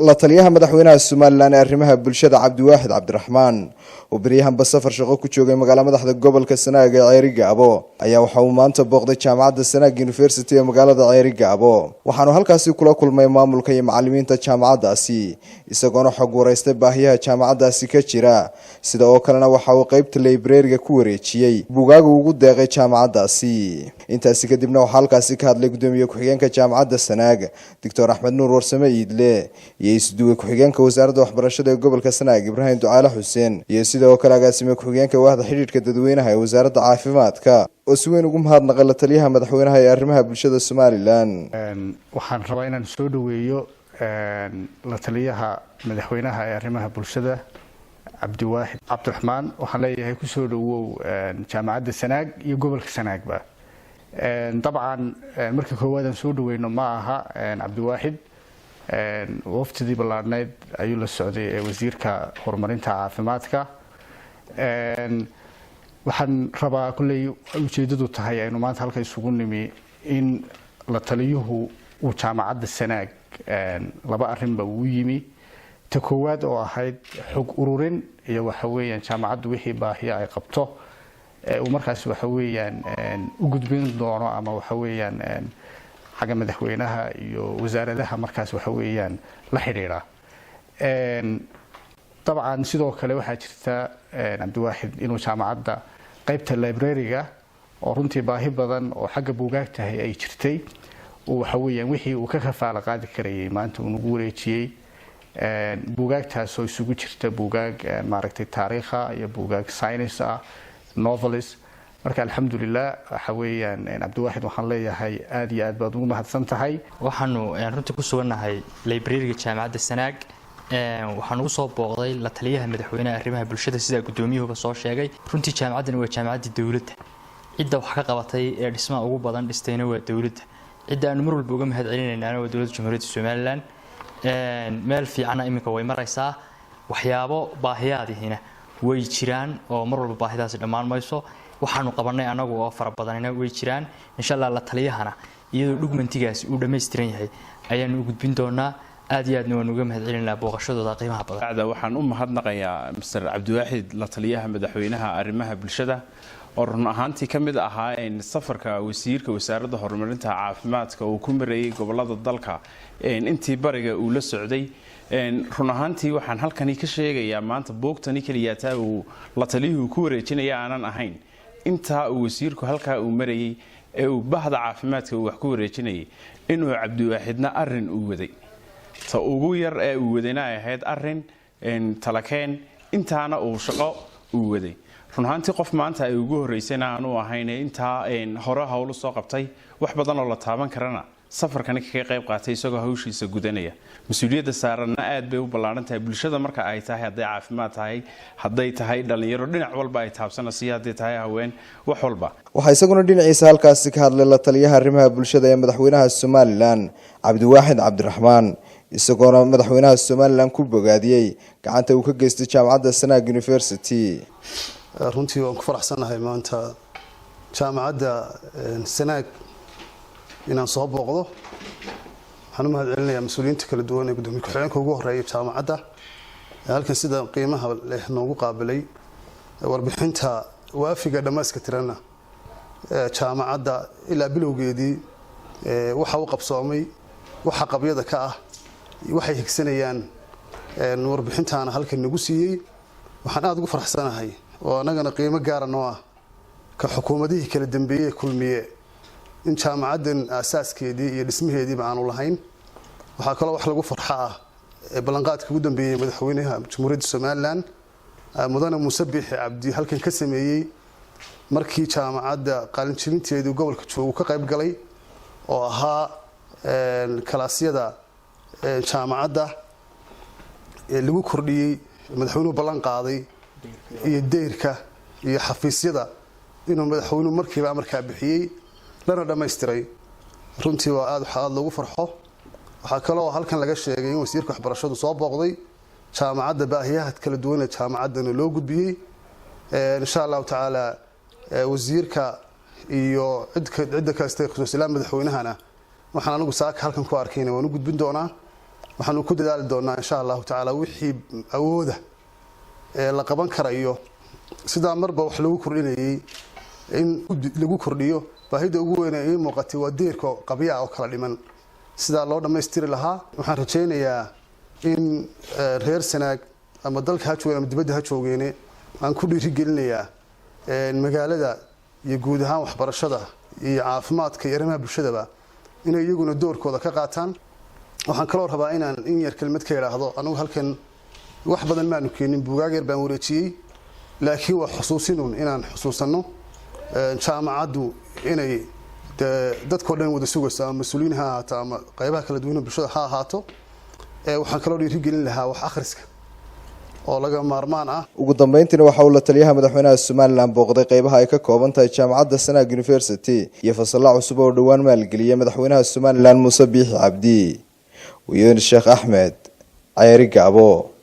la taliyaha madaxweynaha Soomaaliland ee arrimaha bulshada Cabdiwaaxid Cabdiraxmaan oo bariyahanba safar shaqo ku joogay magaalada madaxda gobolka Sanaag ee Ceerigaabo ayaa waxa uu maanta booqday jaamacadda Sanaag University ee magaalada Ceerigaabo waxaanu halkaasi kula kulmay maamulka iyo macallimiinta jaamacaddaasi isagoona xog wareystay baahiyaha jaamacaddaasi ka jira sida oo kalena waxa uu qaybta library-ga ku wareejiyay buugaag ugu deeqay jaamacaddaasi intaasi kadibna waxa halkaasi ka hadlay gudoomiye ku-xigeenka jaamacadda Sanaag Dr. Axmed Nuur Warsame Iidle isduwe ku-xigeenka wasaaradda waxbarashada ee gobolka Sanaag Ibrahim Ducaale Xuseen iyo sidoo kale agaasime ku-xigeenka waaxda xiriirka dadweynaha ee wasaaradda caafimaadka oo si weyn ugu mahadnaqay la taliyaha madaxweynaha ee arrimaha bulshada Soomaaliland waxaan rabaa inaan soo dhaweeyo la taliyaha madaxweynaha ee arrimaha bulshada Cabdiwaaxid Cabdiraxmaan waxaan leeyahay ku soo dhawow jaamacadda Sanaag iyo gobolka Sanaagba طبعا marka koowaad aan soo dhaweyno ma aha Cabdiwaaxid wafdii ballaaneed ayuu la socday wasiirka horumarinta caafimaadka waxaan rabaa kulay ujeedadu tahay aynu maanta halka isugu nimi in la taliyuhu uu jaamacadda Sanaag laba arrinba uu yimi ta koowaad oo ahayd xog ururin iyo waxa weeyaan jaamacaddu wixii baahiya ay qabto uu markaas waxa weeyaan u gudbin doono ama waxa weeyaan xaga madaxweynaha iyo wasaaradaha markaas waxa weeyaan la xiriira طبعا sidoo kale waxa jirta Cabdiwaaxid inuu jaamacadda qaybta library-ga oo runtii baahi badan oo xagga buugaagta ay jirtay oo waxa weeyaan wixii uu ka kafaala qaadi karayay maanta uu ugu wareejiyay buugaagtaas oo isugu jirta buugaag maaragtay taariikha iyo buugaag science novelist marka alxamdulillah waxa weeyaan Cabdiwaaxid waxaan leeyahay aad iyo aad baad ugu mahadsan tahay waxaanu runtii ku suganahay library-ga jaamacadda Sanaag waxaan ugu soo booqday la taliyaha madaxweynaha arrimaha bulshada sida gudoomiyuhuba soo sheegay runtii jaamacaddan waa jaamacadda dawladda cidda wax ka qabatay ee dhismaha ugu badan dhistayna waa dawladda cidda aanu mar walba uga mahad celinaynaa waa dawladda Jamhuuriyadda Soomaaliland meel fiican iminka way maraysaa waxyaabo baahiyaadihina way jiraan oo mar walba baahidaasi dhammaan mayso waxaanu qabanay anagu oo fara badanina way jiraan insha Allah la taliyahana iyadoo dokumentigaasi uu dhameystiran yahay ayaanu u gudbin doonaa aad iyo aadna waan uga mahad celinaa booqashadooda qiimaha badan waxaan u mahadnaqayaa Mr. Cabdiwaaxid la taliyaha madaxweynaha arrimaha bulshada oo run ahaantii kamid ahaa in safarka wasiirka wasaaradda horumarinta caafimaadka uu ku mareeyay gobolada dalka intii bariga uu la socday run ahaantii waxaan halkani ka sheegayaa maanta boogtani kaliya taa uu la taliyuhu ku wareejinaya aanan ahayn inta uu wasiirku halka uu marayay ee uu bahda caafimaadka uu wax ku wareejinayay inuu Cabdiwaaxidna arrin uu waday ta ugu yar ee uu wadayna ahayd arrin talakeen intaana uu shaqo uu waday run ahaantii qof maanta ay ugu horeysayna aanu ahayn inta hore hawl soo qabtay wax badan oo la taaban karana safarkan ka qayb qaatay isagoo hawshiisa gudanaya mas'uuliyadda saaranna aad bay u ballaaran tahay bulshada marka ay tahay haday caafimaad tahay haday tahay dhalinyaro dhinac walba ay taabsanayso haday tahay haween wax walba waxa isaguna dhinaciisa halkaasi ka hadlay la taliyaha arrimaha bulshada ee madaxweynaha Soomaaliland Cabdiwaaxid Cabdiraxmaan isagoona madaxweynaha Soomaaliland ku bogaadiyay gacanta uu ka geystay jaamacadda Sanaag University runtii waan ku faraxsanahay maanta jaamacadda Sanaag inaan soo booqdo waxaan u mahad celinayaa mas'uuliyiinta kala duwan ee gudoomiye ku-xigeenka ugu horeeyay jaamacadda halkan sida qiimaha leh noogu qaabilay warbixinta waafiga dhamaaska tirana jaamacadda ilaa bilowgeedii waxa uu qabsoomay waxa qabyada ka ah waxay higsanayaan warbixintaana halkan nagu siiyay waxaan aad ugu faraxsanahay oo anagana qiimo gaar ah noo ah ka xukuumadihii kala dambeeyay kulmiye in jaamacaddan asaaskeedii iyo dhismaheedii aanu lahayn waxa kale wax lagu farxa ah ballanqaadka ugu dambeeyay madaxweynaha Jamhuuriyadda Soomaaliland mudane Muuse Biixi Cabdi halkan ka sameeyay markii jaamacadda qalin jabinteedu gobolka joogo ka qayb galay oo ahaa kalaasyada jaamacadda lagu kordhiyay madaxweynuhu ballan qaaday iyo deyrka iyo xafiisyada inuu madaxweynuhu markiiba amarka bixiyay lana dhameystiray runtii waa aad loogu farxo waxa kale oo halkan laga sheegay in wasiirka waxbarashadu soo booqday jaamacadda baahiyaha kala duwan ee jaamacaddan loo gudbiyay insha Allah taala wasiirka iyo cidda kasta ee khusoosilaa madaxweynahana waxaan anigu saaka halkan ku arkayna waan u gudbin doonaa waxaan ku dadaali doonaa insha Allah taala wixii awooda ee la qaban karayo sida marba wax lagu kordhinayay in lagu kordhiyo baahida ugu weyn ee muuqatay waa deerka qabya oo kala dhiman sida loo dhameystiri lahaa waxaan rajaynayaa in reer Sanaag ama dalka ha joogaan ama dibadda ha joogeen aan ku dhiirigelinayaa magaalada iyo guud ahaan waxbarashada iyo caafimaadka iyo arrimaha bulshada inay iyaguna doorkooda ka qaataan waxaan kala rabaa inaan in yar kelmad ka yiraahdo anigu halkan wax badan ma aanu keenin buugaag yar baan wareejiyay laakiin waa xusuusinun inaan xusuusano jaamacaddu inay dadkoo dhan wada sugayso ama mas'uuliyiin ha ahaato ama qaybaha kala duwan bulshada ha ahaato waxaan kala dhiirigelin lahaa wax akhriska oo laga maarmaan ah ugu dambeyntiina waxa uu la taliyaha madaxweynaha Soomaaliland booqday qaybaha ay ka kooban tahay jaamacadda Sanaag University iyo fasallada cusub oo dhawaan maalgeliyay madaxweynaha Soomaaliland Muuse Biixi Cabdi iyo Sheekh Axmed Cayri Gaabo.